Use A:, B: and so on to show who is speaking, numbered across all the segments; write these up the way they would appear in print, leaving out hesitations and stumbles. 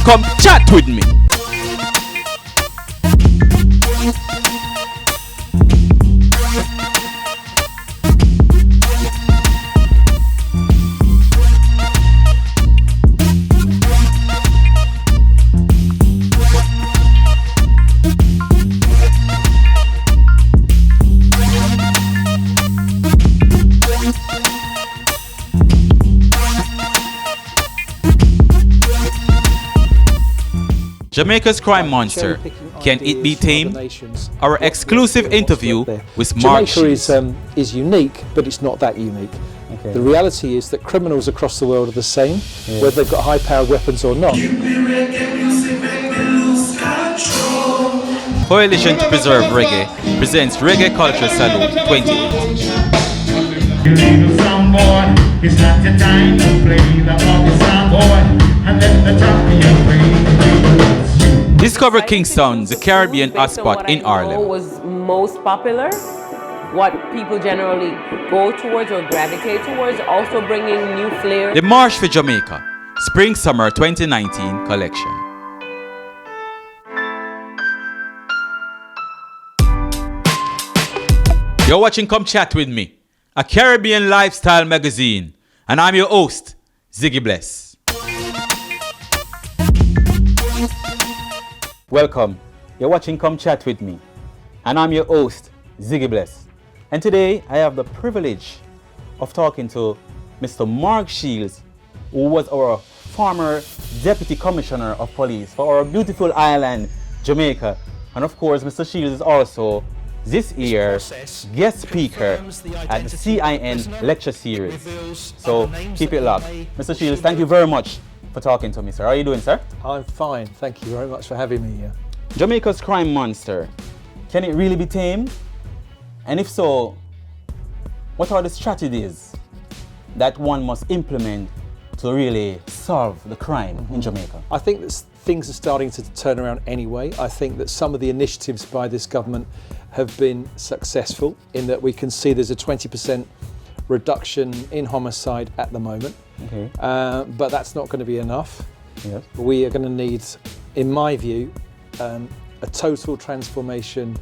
A: Come chat with me. Jamaica's crime monster, can it be tamed? Our exclusive interview with Mark
B: Jamaica is unique, but it's not that unique. Okay. The reality is that criminals across the world are the same, whether they've got high-powered weapons or not.
A: Coalition to Preserve Reggae presents Reggae Culture Salute 2020. Discover Kingston, the Caribbean hotspot in Harlem.
C: What was most popular, what people generally go towards or gravitate towards, also bringing new flair.
A: Dmarsh for Jamaica, Spring-Summer 2019 collection. You're watching Come Chat With Me, a Caribbean lifestyle magazine, and I'm your host, Ziggie Bless. Welcome, you're watching Come Chat With Me, and I'm your host, Ziggie Bless. And today I have the privilege of talking to Mr. Mark Shields, who was our former Deputy Commissioner of Police for our beautiful island, Jamaica. And of course, Mr. Shields is also this year's guest speaker at the CEEN lecture series. So keep it locked. Mr. Shields, thank you very much for talking to me, sir. How are you doing, sir?
B: I'm fine. Thank you very much for having me here.
A: Jamaica's crime monster, can it really be tamed? And if so, what are the strategies that one must implement to really solve the crime in Jamaica?
B: I think that things are starting to turn around anyway. I think that some of the initiatives by this government have been successful in that we can see there's a 20% reduction in homicide at the moment. Okay. But that's not going to be enough. Yes. We are going to need, in my view, a total transformation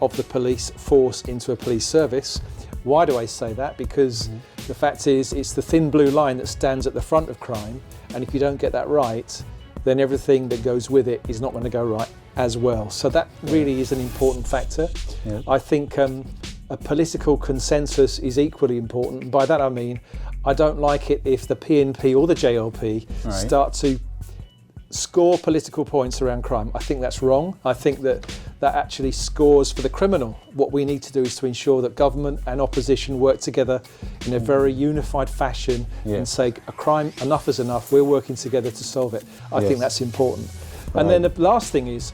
B: of the police force into a police service. Why do I say that? Because the fact is, it's the thin blue line that stands at the front of crime, and if you don't get that right, then everything that goes with it is not going to go right as well. So that really is an important factor. Yeah. I think a political consensus is equally important. By that I mean, I don't like it if the PNP or the JLP start to score political points around crime. I think that's wrong. I think that actually scores for the criminal. What we need to do is to ensure that government and opposition work together in a very unified fashion and say, a crime, enough is enough, we're working together to solve it. I think that's important. And then the last thing is,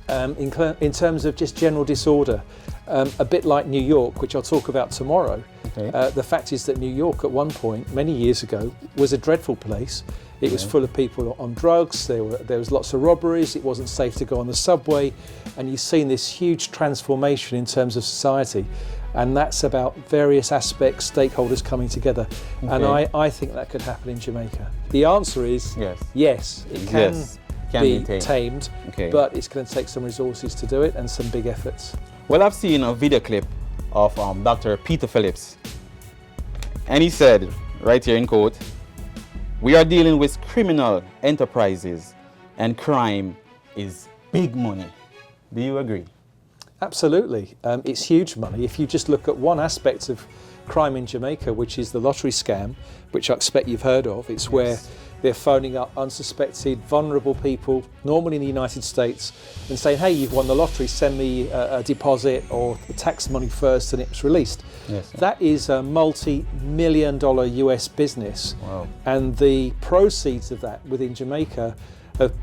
B: in terms of just general disorder, a bit like New York, which I'll talk about tomorrow. The fact is that New York at one point, many years ago, was a dreadful place. It was full of people on drugs, there was lots of robberies, it wasn't safe to go on the subway, and you've seen this huge transformation in terms of society. And that's about various aspects, stakeholders coming together. And I think that could happen in Jamaica. The answer is yes, it can be tamed, but it's going to take some resources to do it and some big efforts.
A: Well, I've seen a video clip of Dr. Peter Phillips, and he said, right here in quote, "We are dealing with criminal enterprises and crime is big money." Do you agree?
B: Absolutely. It's huge money. If you just look at one aspect of crime in Jamaica, which is the lottery scam, which I expect you've heard of, it's where they're phoning up unsuspected, vulnerable people, normally in the United States, and saying, hey, you've won the lottery, send me a deposit or the tax money first, and it's released. Yes, that is a multi-million-dollar US business. Wow. And the proceeds of that within Jamaica have,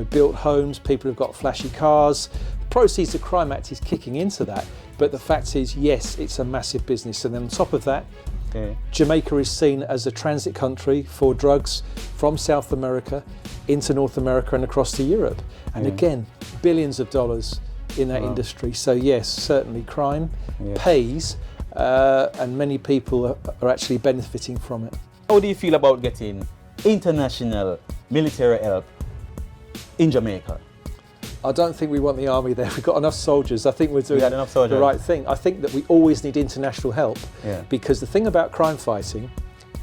B: built homes, people have got flashy cars. Proceeds of Crime Act is kicking into that, but the fact is, yes, it's a massive business. And then on top of that, Jamaica is seen as a transit country for drugs from South America into North America and across to Europe. And again, billions of dollars in that industry. So yes, certainly crime pays, and many people are actually benefiting from it.
A: How do you feel about getting international military help in Jamaica?
B: I don't think we want the army there. We've got enough soldiers. I think we're doing the right thing. I think that we always need international help, because the thing about crime fighting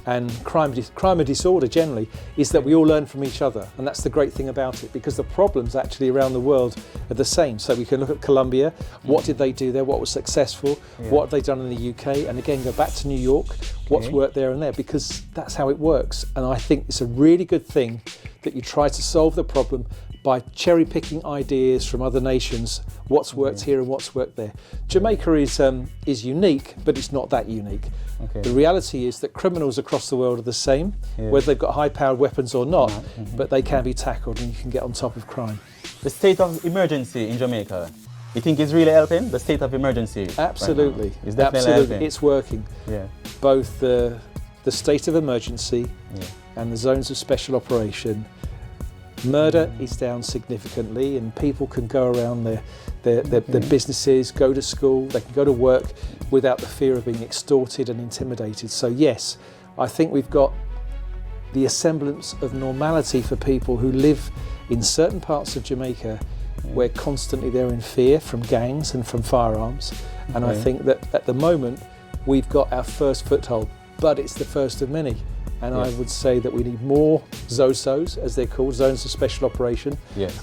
B: and crime and disorder generally is that we all learn from each other, and that's the great thing about it, because the problems actually around the world are the same. So we can look at Colombia, what did they do there, what was successful, what have they done in the UK, and again go back to New York, what's worked there and there, because that's how it works. And I think it's a really good thing that you try to solve the problem by cherry picking ideas from other nations, what's worked here and what's worked there. Jamaica is unique, but it's not that unique. The reality is that criminals across the world are the same, whether they've got high-powered weapons or not, but they can be tackled and you can get on top of crime.
A: The state of emergency in Jamaica, you think is really helping? The state of emergency?
B: Absolutely.
A: Right, it's definitely helping.
B: It's working. Both the state of emergency and the zones of special operation. Murder is down significantly, and people can go around their businesses, go to school, they can go to work without the fear of being extorted and intimidated. So yes, I think we've got the semblance of normality for people who live in certain parts of Jamaica where constantly they're in fear from gangs and from firearms. And I think that at the moment we've got our first foothold, but it's the first of many. And I would say that we need more ZOSOs, as they're called, Zones of Special Operation.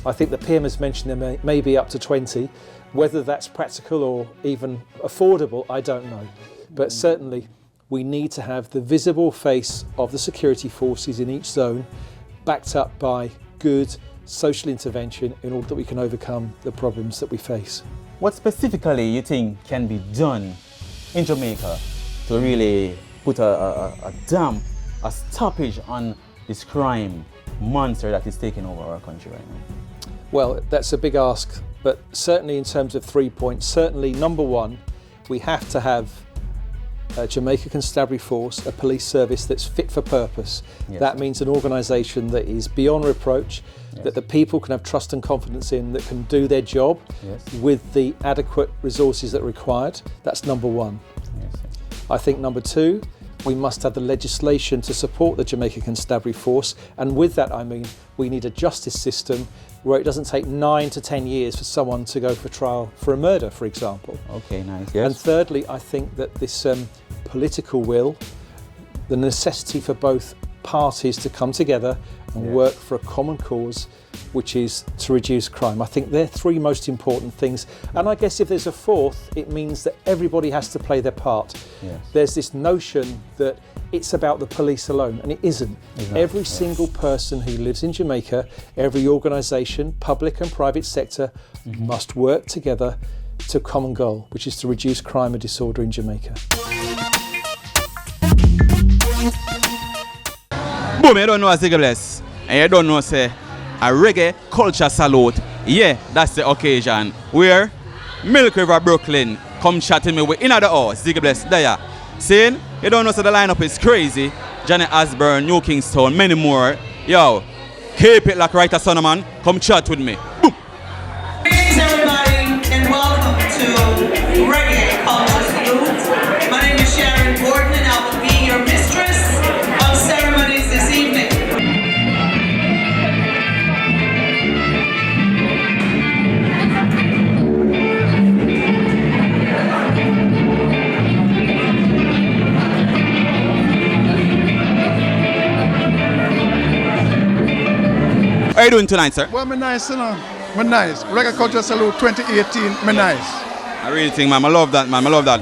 B: I think the PM has mentioned there may be up to 20. Whether that's practical or even affordable, I don't know. But certainly we need to have the visible face of the security forces in each zone, backed up by good social intervention in order that we can overcome the problems that we face.
A: What specifically you think can be done in Jamaica to really put a stoppage on this crime monster that is taking over our country right now?
B: Well, that's a big ask, but certainly in terms of 3 points, certainly number one, we have to have a Jamaica Constabulary Force, a police service that's fit for purpose. That means an organisation that is beyond reproach, that the people can have trust and confidence in, that can do their job with the adequate resources that are required. That's number one. I think number two, we must have the legislation to support the Jamaica Constabulary Force, and with that I mean we need a justice system where it doesn't take 9 to 10 years for someone to go for trial for a murder, for example.
A: Okay, nice.
B: And thirdly, I think that this political will, the necessity for both parties to come together and work for a common cause, which is to reduce crime. I think they're three most important things. And I guess if there's a fourth, it means that everybody has to play their part. There's this notion that it's about the police alone, and it isn't. Every single person who lives in Jamaica, every organisation, public and private sector, must work together to a common goal, which is to reduce crime and disorder in Jamaica.
A: Boom, you don't know Ziggie Bless, and you don't know say a reggae culture salute. Yeah, that's the occasion where Milk River Brooklyn come chat to me with inner the house, Ziggie Bless there. Saying, you don't know so the lineup is crazy. Johnny Osborne, New Kingston, many more. Yo, keep it like right a son of man, come chat with me. Boom.
D: Greetings everybody and welcome to Reggae Culture Salute. My name is Sharon Gordon and I will be your mistress of ceremonies this evening.
A: How are you doing tonight, sir?
E: Well, me nice, you know. Me nice. Reggae Culture Salute 2018, me nice.
A: I really think, man, I love that, man, I love that.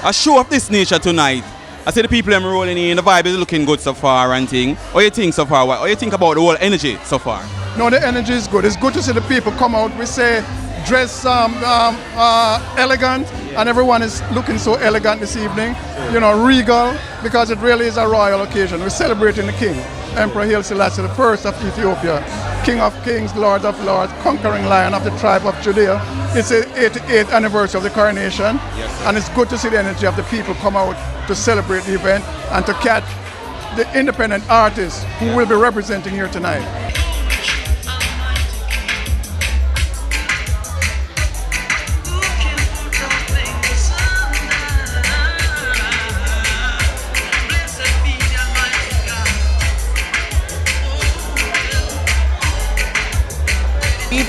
A: A show of this nature tonight. I see the people them rolling in, the vibe is looking good so far and thing. What you think so far? What you think about the whole energy so far?
E: No, the energy is good. It's good to see the people come out. We say dress elegant, and everyone is looking so elegant this evening. You know, regal, because it really is a royal occasion. We're celebrating the king, Emperor Haile Selassie I of Ethiopia, King of Kings, Lord of Lords, conquering lion of the tribe of Judea. It's the 88th anniversary of the coronation, and it's good to see the energy of the people come out to celebrate the event and to catch the independent artists who will be representing here tonight.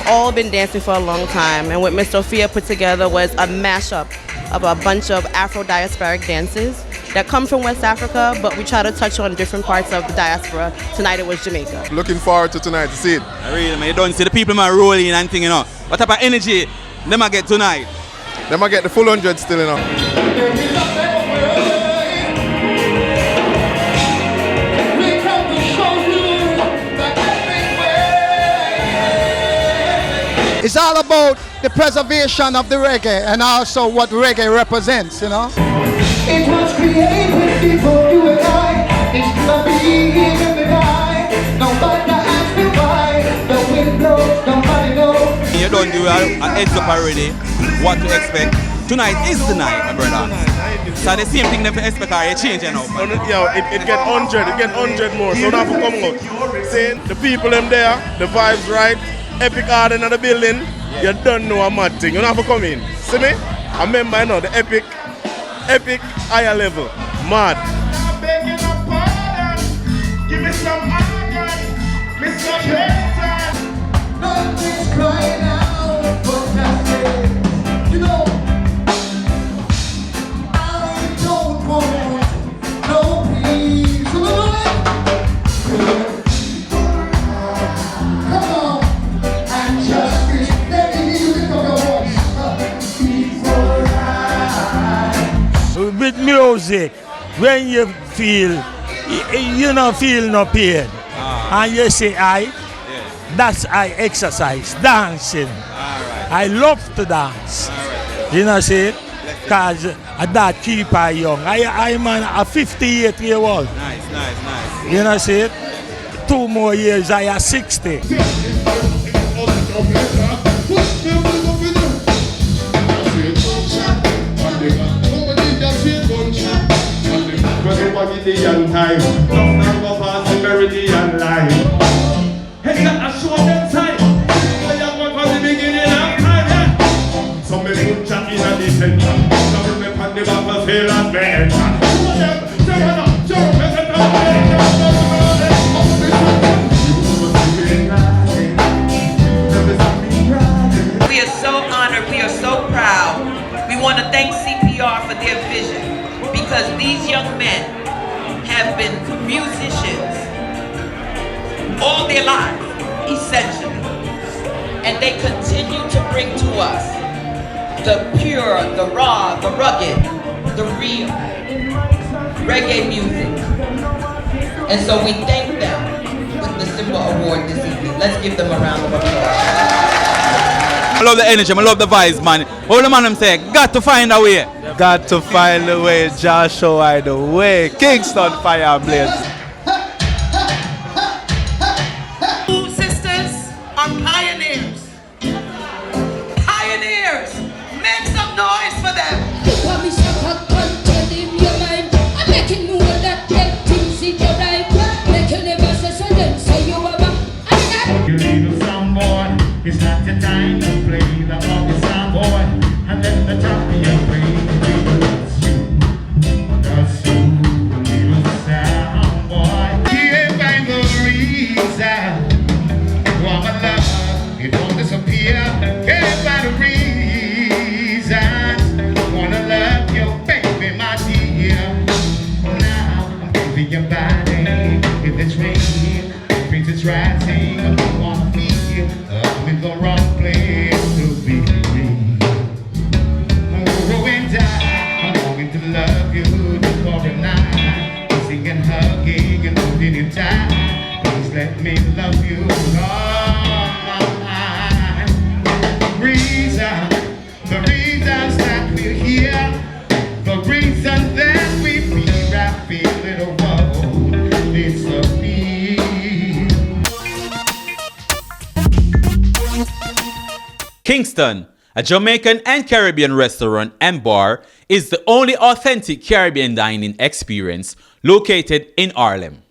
F: all been dancing for a long time, and what Miss Sophia put together was a mashup of a bunch of Afro-diasporic dances that come from West Africa, but we try to touch on different parts of the diaspora. Tonight it was Jamaica.
G: Looking forward to tonight to see it.
A: I really, man, you don't see the people man rolling and thing, you know. What type of energy them I get tonight?
G: Them I get the full 100 still, you know.
H: It's all about the preservation of the reggae and also what reggae represents, you know.
I: It was created before you and I. It's the being in the night. Nobody asked me why. The wind blows, nobody knows.
A: You don't do a heads up already. What to expect? Tonight is the night, my brother. So the same thing them for expect are you changing now.
G: Yeah, it get 100, it get 100 more. So now for come out. Saying the people them there, the vibes right. Epic garden in the building, you don't know a mad thing. You don't have to come in. See me? I remember, you know, the epic higher level. Mad.
I: I'm begging a pardon. Give me some organ. Mr. Clayton. Nothing's crying out, but nothing. You know, I don't want no peace. Come on.
J: With music, when you feel, you don't feel no pain. And you say, that's I exercise, dancing. I love to dance. You know, see? Because that keep I young. I'm a 58-year-old.
A: Nice.
J: You know, see? 2 more years, I am 60.
I: Time, time of prosperity and life. Hey, I show them time. I am one from the beginning of time. Some men put chat in a detention. Some men pan the battlefield and mention.
D: We are so honored, we are so proud. We want to thank CPR for their vision, because these young men have been musicians all their lives, essentially. And they continue to bring to us the pure, the raw, the rugged, the real reggae music. And so we thank them with the Simba Award this evening. Let's give them a round of applause.
A: I love the energy, I love the vibes, man. All the man them say, got to find a way.
K: Got to find a way, Joshua the way. Kingston Fire Blaze.
D: You sisters are pioneers. Pioneers. Make some noise for them.
I: You little some boy, it's not the time to play the obvious some boy, and let the champion play. That's you, little sound boy. Can't find the reason. Want my love, it won't disappear. Can't find the reason. Wanna love your baby, my dear. Now I'm giving your body in this rain. It's rising, I wanna feel I'm in the wrong place to be. Oh, and I'm going to love you for a night. Kissing and hugging and holding you tight. Please let me love you all my the reasons that we're here, the reason that we feel right, feel little road disappear.
A: Kingston, a Jamaican and Caribbean restaurant and bar, is the only authentic Caribbean dining experience located in Harlem.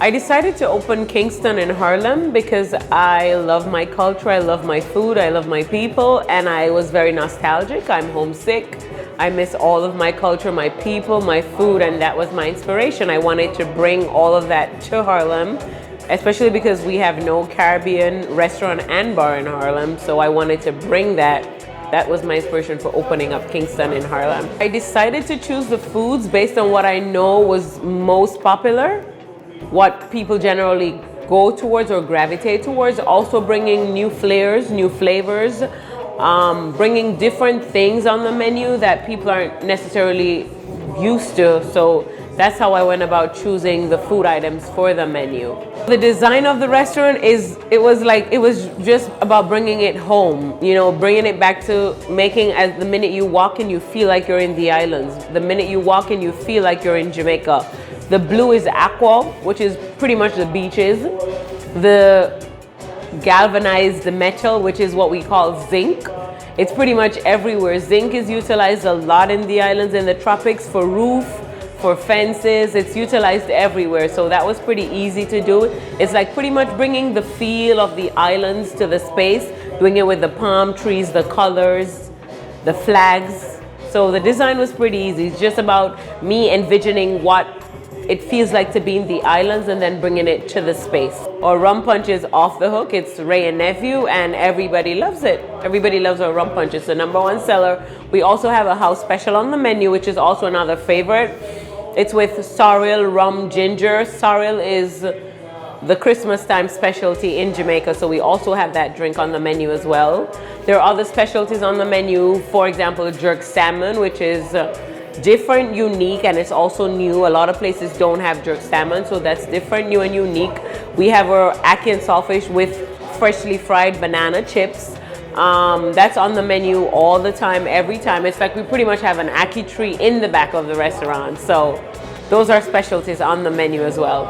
C: I decided to open Kingston in Harlem because I love my culture, I love my food, I love my people, and I was very nostalgic. I'm homesick. I miss all of my culture, my people, my food, and that was my inspiration. I wanted to bring all of that to Harlem, especially because we have no Caribbean restaurant and bar in Harlem, so I wanted to bring that. That was my inspiration for opening up Kingston in Harlem. I decided to choose the foods based on what I know was most popular, what people generally go towards or gravitate towards, also bringing new flares, new flavors, bringing different things on the menu that people aren't necessarily used to. So that's how I went about choosing the food items for the menu. The design of the restaurant it was just about bringing it home, you know, bringing it back to making as the minute you walk in, you feel like you're in the islands. The minute you walk in, you feel like you're in Jamaica. The blue is aqua, which is pretty much the beaches. The galvanized metal, which is what we call zinc. It's pretty much everywhere. Zinc is utilized a lot in the islands, in the tropics, for roof, for fences. It's utilized everywhere, so that was pretty easy to do. It's like pretty much bringing the feel of the islands to the space, doing it with the palm trees, the colors, the flags. So the design was pretty easy. It's just about me envisioning what it feels like to be in the islands and then bringing it to the space. Our rum punch is off the hook. It's Ray and Nephew, and everybody loves it. Everybody loves our rum punch. It's the #1 seller. We also have a house special on the menu, which is also another favorite. It's with sorrel, rum, ginger. Sorrel is the Christmas time specialty in Jamaica, so we also have that drink on the menu as well. There are other specialties on the menu, for example, jerk salmon, which is different, unique, and it's also new. A lot of places don't have jerk salmon, so that's different, new and unique. We have our ackee and saltfish with freshly fried banana chips. That's on the menu all the time, every time. It's like we pretty much have an ackee tree in the back of the restaurant. So those are specialties on the menu as well.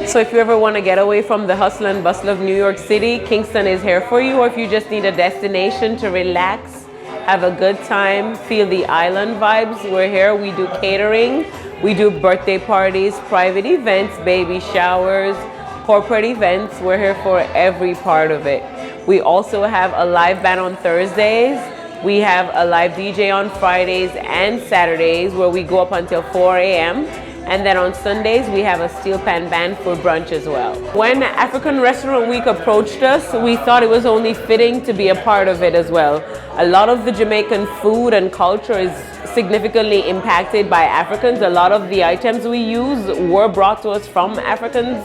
C: So if you ever want to get away from the hustle and bustle of New York City, Kingston is here for you. Or if you just need a destination to relax, have a good time, feel the island vibes, we're here. We do catering, we do birthday parties, private events, baby showers, corporate events. We're here for every part of it. We also have a live band on Thursdays. We have a live DJ on Fridays and Saturdays where we go up until 4 a.m. And then on Sundays, we have a steel pan band for brunch as well. When African Restaurant Week approached us, we thought it was only fitting to be a part of it as well. A lot of the Jamaican food and culture is significantly impacted by Africans. A lot of the items we use were brought to us from Africans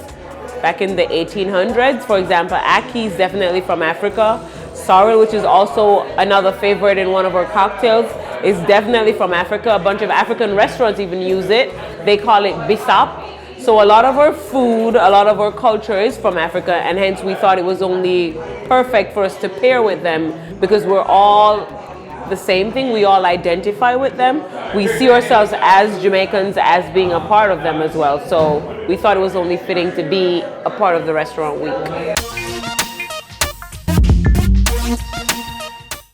C: back in the 1800s. For example, ackee is definitely from Africa. Sorrel, which is also another favorite in one of our cocktails, is definitely from Africa. A bunch of African restaurants even use it. They call it bisap. So a lot of our food, a lot of our culture is from Africa, and hence we thought it was only perfect for us to pair with them because we're all the same thing. We all identify with them. We see ourselves as Jamaicans as being a part of them as well. So we thought it was only fitting to be a part of the restaurant week.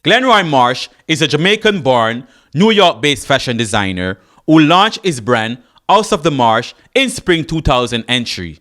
A: Glenroy Marsh is a Jamaican-born, New York-based fashion designer who launched his brand House of the Marsh in spring 2003.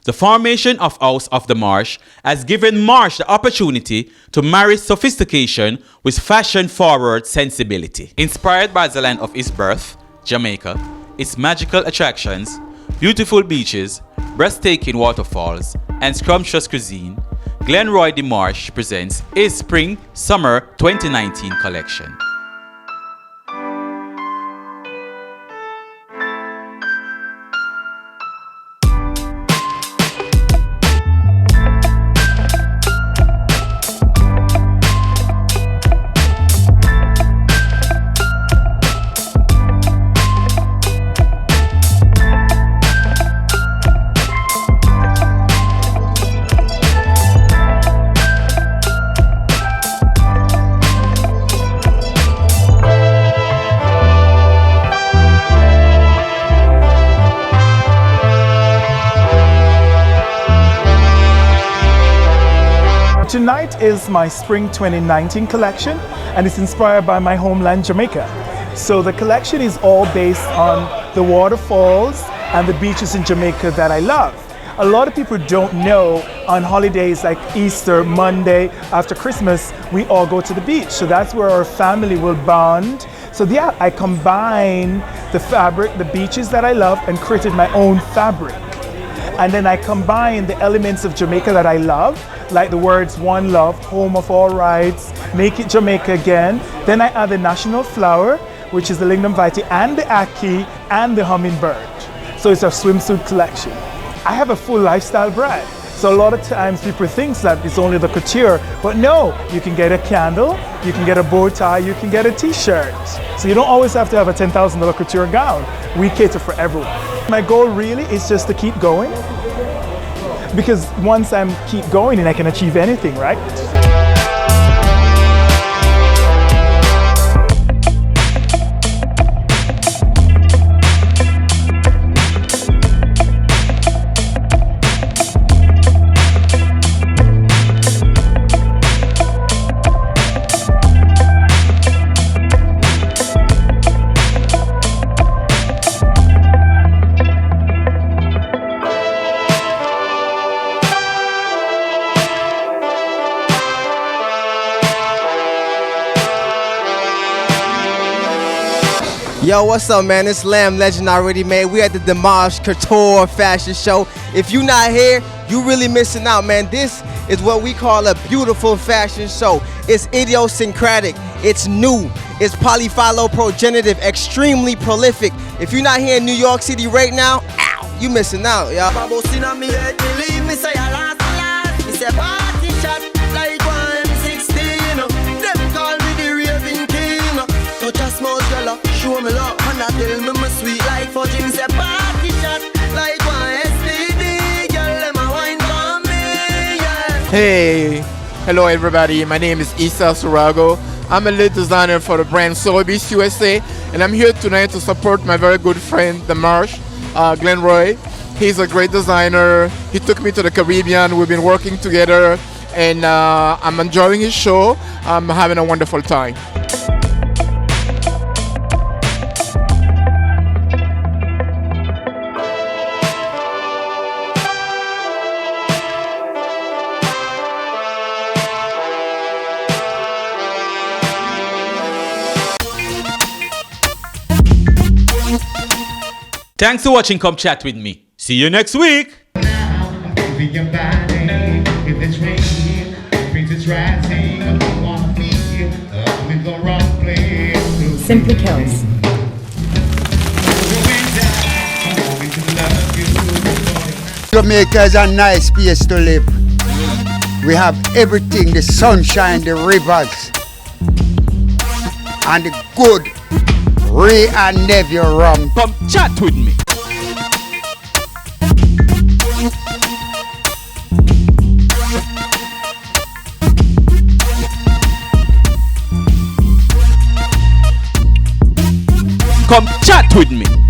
A: The formation of House of the Marsh has given Marsh the opportunity to marry sophistication with fashion-forward sensibility. Inspired by the land of his birth, Jamaica, its magical attractions, beautiful beaches, breathtaking waterfalls, and scrumptious cuisine, Glenroy Dmarsh presents his Spring-Summer 2019 collection.
L: Tonight is my Spring 2019 collection, and it's inspired by my homeland, Jamaica. So the collection is all based on the waterfalls and the beaches in Jamaica that I love. a lot of people don't know on holidays like Easter, Monday, after Christmas, we all go to the beach. So that's where our family will bond. So yeah, I combine the fabric, the beaches that I love, and created my own fabric. And then I combine the elements of Jamaica that I love, like the words one love, home of all rights, make it Jamaica again. Then I add the national flower, which is the lignum vitae, and the ackee, and the hummingbird. So it's a swimsuit collection. I have a full lifestyle brand. So a lot of times people think that it's only the couture, but no, you can get a candle, you can get a bow tie, you can get a t-shirt. So you don't always have to have a $10,000 couture gown. We cater for everyone. My goal really is just to keep going, because once I keep going, then I can achieve anything, right?
M: Yo, what's up, man? It's Lamb Legend Already Made. We at the Dmarsh Couture Fashion Show. If you not here, you really missing out, man. This is what we call a beautiful fashion show. It's idiosyncratic, it's new, it's polyphyloprogenitive, extremely prolific. If you're not here in New York City right now, ow, you missing out, y'all.
N: Show me love, and I tell me my sweet life for Jim say party shot like one STD, girl, let my wine for me, yeah.
O: Hey, hello everybody, my name is Issa Surago. I'm a lead designer for the brand Sobeys USA, and I'm here tonight to support my very good friend Dmarsh, Glenn Roy. He's a great designer. He took me to the Caribbean. We've been working together, and I'm enjoying his show. I'm having a wonderful time.
A: Thanks for watching Come Chat With Me. See you next week.
P: Simply kills.
H: Jamaica is a nice place to live. We have everything, the sunshine, the rivers, and the good Ray and Nephew rum.
A: Come chat with me. Come chat with me.